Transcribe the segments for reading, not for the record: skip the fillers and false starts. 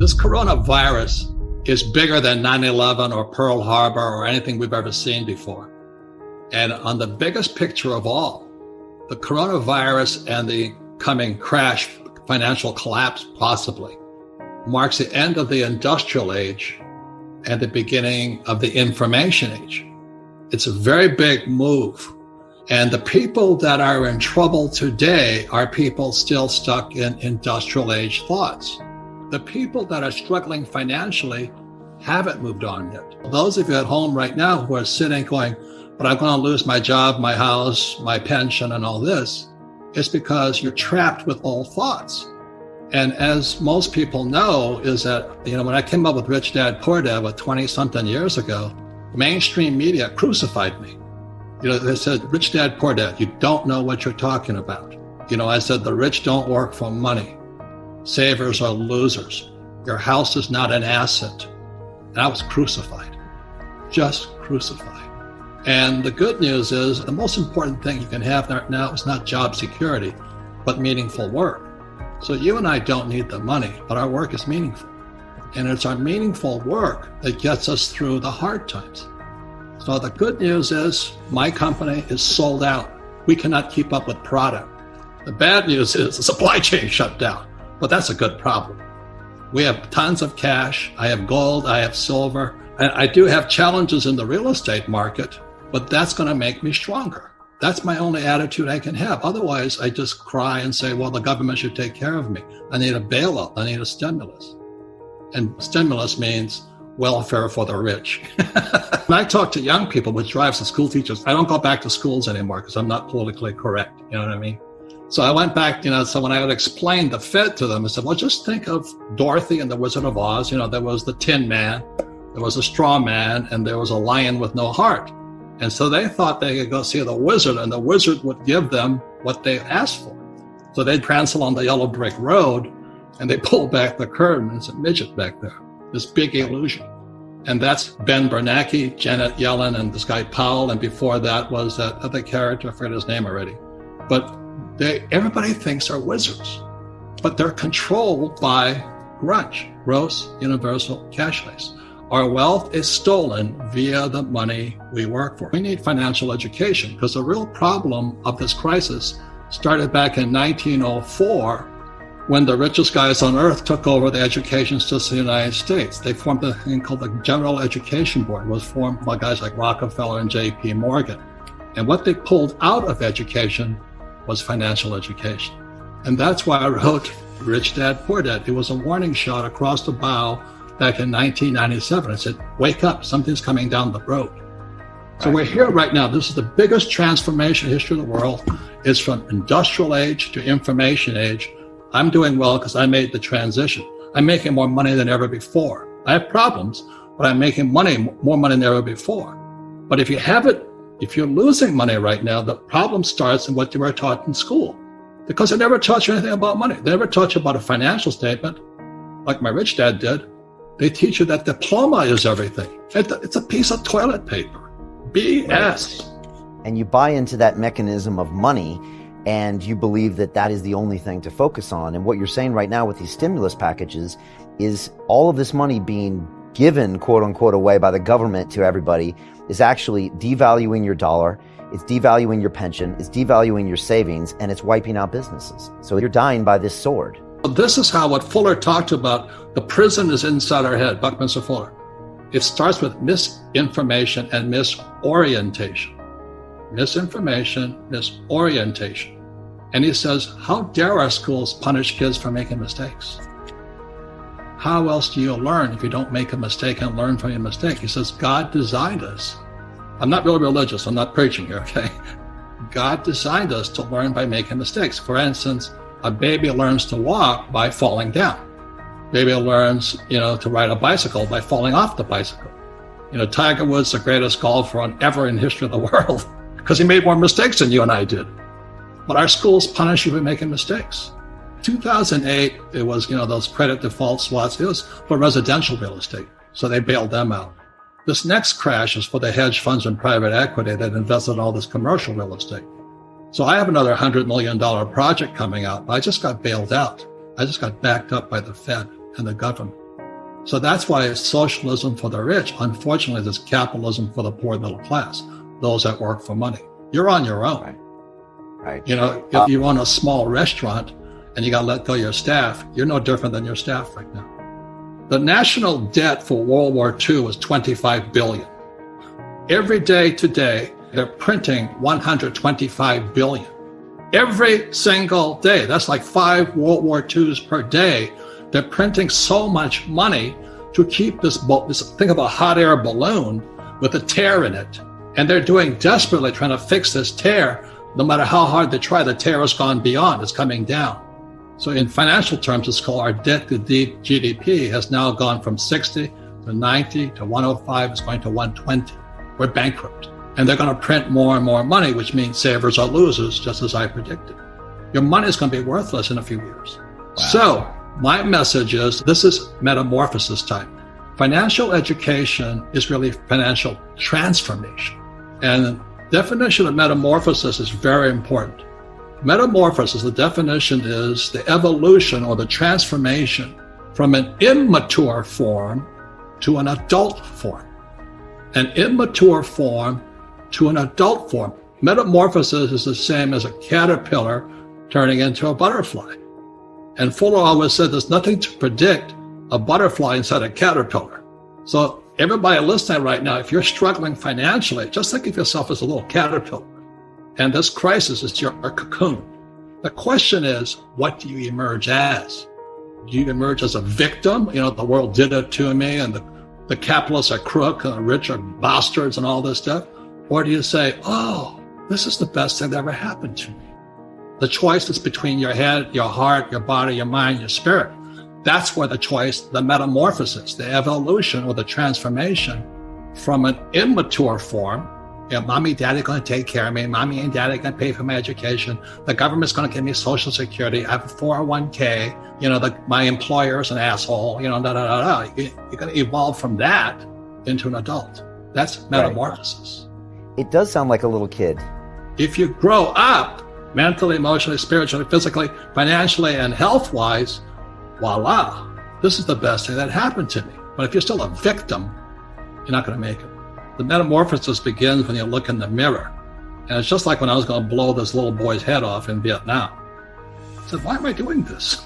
This coronavirus is bigger than 9/11 or Pearl Harbor or anything we've ever seen before. And on the biggest picture of all, the coronavirus and the coming crash, financial collapse possibly, marks the end of the industrial age and the beginning of the information age. It's a very big move. And the people that are in trouble today are people still stuck in industrial age thoughts. The people that are struggling financially haven't moved on yet. Those of you at home right now who are sitting going, but I'm going to lose my job, my house, my pension, and all this, it's because you're trapped with old thoughts. And as most people know is that, when I came up with Rich Dad, Poor Dad 20-something years ago, mainstream media crucified me. They said, Rich Dad, Poor Dad, you don't know what you're talking about. I said, the rich don't work for money. Savers are losers. Your house is not an asset. And I was crucified, just crucified. And the good news is the most important thing you can have right now is not job security, but meaningful work. So you and I don't need the money, but our work is meaningful. And it's our meaningful work that gets us through the hard times. So the good news is my company is sold out. We cannot keep up with product. The bad news is the supply chain shut down, but that's a good problem. We have tons of cash. I have gold. I have silver. And I do have challenges in the real estate market, but that's going to make me stronger. That's my only attitude I can have. Otherwise, I just cry and say, well, the government should take care of me. I need a bailout. I need a stimulus. And stimulus means welfare for the rich. When I talk to young people, which drives the school teachers, I don't go back to schools anymore because I'm not politically correct. You know what I mean? So I went back, so when I would explain the Fed to them, I said, well, just think of Dorothy and the Wizard of Oz. There was the Tin Man, there was a straw man, and there was a lion with no heart. And so they thought they could go see the wizard, and the wizard would give them what they asked for. So they'd prance along the yellow brick road, and they pulled back the curtain, and it's a midget back there, this big illusion. And that's Ben Bernanke, Janet Yellen, and this guy Powell, and before that was that other character, I forget his name already. But everybody thinks they're wizards, but they're controlled by grunge, gross universal cashless. Our wealth is stolen via the money we work for. We need financial education because the real problem of this crisis started back in 1904 when the richest guys on earth took over the education system of the United States. They formed a thing called the General Education Board. It was formed by guys like Rockefeller and J.P. Morgan. And what they pulled out of education was financial education. And that's why I wrote Rich Dad, Poor Dad. It was a warning shot across the bow back in 1997. I said, wake up, something's coming down the road. So we're here right now. This is the biggest transformation in the history of the world. It's from industrial age to information age. I'm doing well because I made the transition. I'm making more money than ever before. I have problems, but I'm making more money than ever before. But if you're losing money right now, the problem starts in what you were taught in school. Because they never taught you anything about money. They never taught you about a financial statement, like my rich dad did. They teach you that diploma is everything. It's a piece of toilet paper. BS. And you buy into that mechanism of money, and you believe that that is the only thing to focus on. And what you're saying right now with these stimulus packages is all of this money being given, quote unquote, away by the government to everybody is actually devaluing your dollar. It's devaluing your pension. It's devaluing your savings, and it's wiping out businesses. So you're dying by this sword. This is how what Fuller talked about, the prison is inside our head, Buckminster Fuller. It starts with misinformation and misorientation. Misinformation, misorientation. And he says, how dare our schools punish kids for making mistakes? How else do you learn if you don't make a mistake and learn from your mistake? He says, God designed us. I'm not really religious. I'm not preaching here, okay? God designed us to learn by making mistakes. For instance, a baby learns to walk by falling down. Baby learns, to ride a bicycle by falling off the bicycle. Tiger Woods, the greatest golfer ever in history of the world, because he made more mistakes than you and I did. But our schools punish you for making mistakes. 2008, it was, those credit default swaps. It was for residential real estate. So they bailed them out. This next crash is for the hedge funds and private equity that invested in all this commercial real estate. So I have another $100 million project coming out. I just got bailed out. I just got backed up by the Fed and the government. So that's why it's socialism for the rich. Unfortunately, there's capitalism for the poor middle class, those that work for money. You're on your own. Right. If you own a small restaurant and you got to let go of your staff, you're no different than your staff right now. The national debt for World War II was $25 billion. Every day today, they're printing $125 billion. Every single day. That's like 5 World War IIs per day. They're printing so much money to keep this think of a hot air balloon with a tear in it. And they're doing desperately trying to fix this tear. No matter how hard they try, the tear has gone beyond. It's coming down. So in financial terms, it's called our debt to GDP has now gone from 60 to 90 to 105. It's going to 120. We're bankrupt. And they're going to print more and more money, which means savers are losers, just as I predicted. Your money is going to be worthless in a few years. Wow. So my message is this is metamorphosis time. Financial education is really financial transformation. And the definition of metamorphosis is very important. Metamorphosis, the definition is the evolution or the transformation from an immature form to an adult form. An immature form to an adult form. Metamorphosis is the same as a caterpillar turning into a butterfly. And Fuller always said there's nothing to predict a butterfly inside a caterpillar. So everybody listening right now, if you're struggling financially, just think of yourself as a little caterpillar. And this crisis is your cocoon. The question is, what do you emerge as? Do you emerge as a victim? The world did it to me, and the capitalists are crook, and the rich are bastards, and all this stuff? Or do you say, oh, this is the best thing that ever happened to me? The choice is between your head, your heart, your body, your mind, your spirit. That's where the choice, the metamorphosis, the evolution or the transformation from an immature form. Mommy, daddy going to take care of me. Mommy and daddy going to pay for my education. The government's going to give me Social Security. I have a 401k. My employer is an asshole. You're going to evolve from that into an adult. That's metamorphosis. Right. It does sound like a little kid. If you grow up mentally, emotionally, spiritually, physically, financially, and health-wise, voila, this is the best thing that happened to me. But if you're still a victim, you're not going to make it. The metamorphosis begins when you look in the mirror. And it's just like when I was going to blow this little boy's head off in Vietnam. I said, why am I doing this?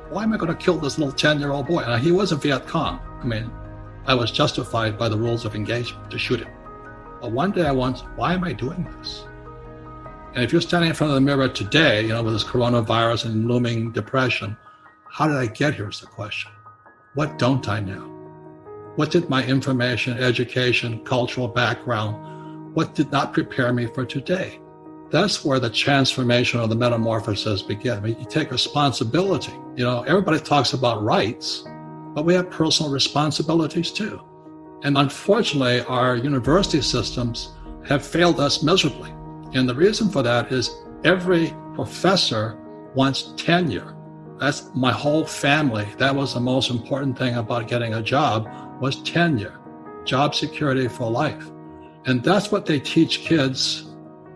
Why am I going to kill this little 10-year-old boy? And he was a Viet Cong. I was justified by the rules of engagement to shoot him. But one day I wondered, why am I doing this? And if you're standing in front of the mirror today, with this coronavirus and looming depression, how did I get here is the question. What don't I know? What did my information, education, cultural background, what did not prepare me for today? That's where the transformation or the metamorphosis begins. You take responsibility. Everybody talks about rights, but we have personal responsibilities too. And unfortunately, our university systems have failed us miserably. And the reason for that is every professor wants tenure. That's my whole family. That was the most important thing about getting a job was tenure, job security for life. And that's what they teach kids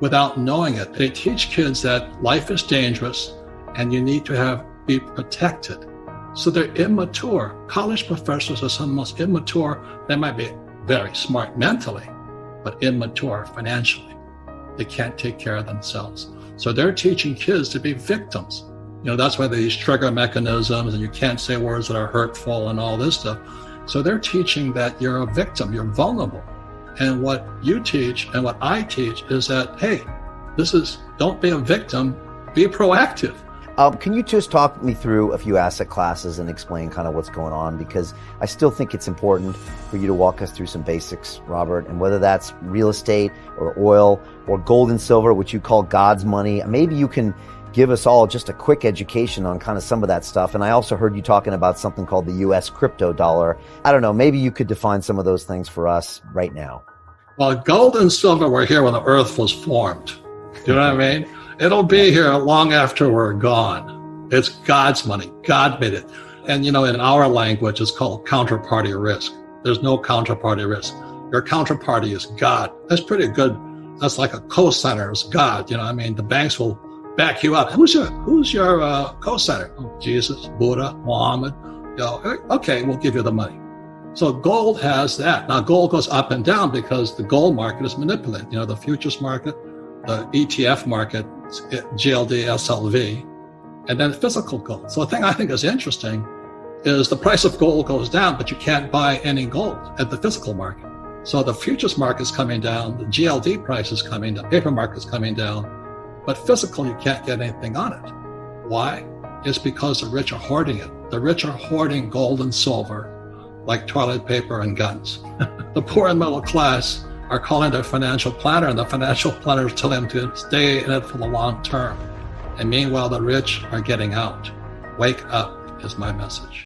without knowing it. They teach kids that life is dangerous and you need to be protected. So they're immature. College professors are some of the most immature. They might be very smart mentally, but immature financially. They can't take care of themselves. So they're teaching kids to be victims. That's why these trigger mechanisms and you can't say words that are hurtful and all this stuff. So they're teaching that you're a victim, you're vulnerable. And what you teach and what I teach is that, hey, don't be a victim, be proactive. Can you just talk me through a few asset classes and explain kind of what's going on? Because I still think it's important for you to walk us through some basics, Robert, and whether that's real estate or oil or gold and silver, which you call God's money. Maybe you can give us all just a quick education on kind of some of that stuff. And I also heard you talking about something called the U.S. crypto dollar. I don't know, maybe you could define some of those things for us right now. Well, gold and silver were here when the earth was formed. Do you know what I mean? It'll be here long after we're gone. It's God's money. God made it. And, in our language, it's called counterparty risk. There's no counterparty risk. Your counterparty is God. That's pretty good. That's like a co-signer is God. The banks will back you up. Who's your co-signer? Oh, Jesus, Buddha, Muhammad. Okay, we'll give you the money. So gold has that. Now gold goes up and down because the gold market is manipulated. The futures market, the ETF market, GLD, SLV, and then physical gold. So the thing I think is interesting is the price of gold goes down, but you can't buy any gold at the physical market. So the futures market is coming down, the GLD price is coming down, paper market is coming down, but physical, you can't get anything on it. Why? It's because the rich are hoarding it. The rich are hoarding gold and silver like toilet paper and guns. The poor and middle class are calling their financial planner, and the financial planner is telling them to stay in it for the long term. And meanwhile, the rich are getting out. Wake up is my message.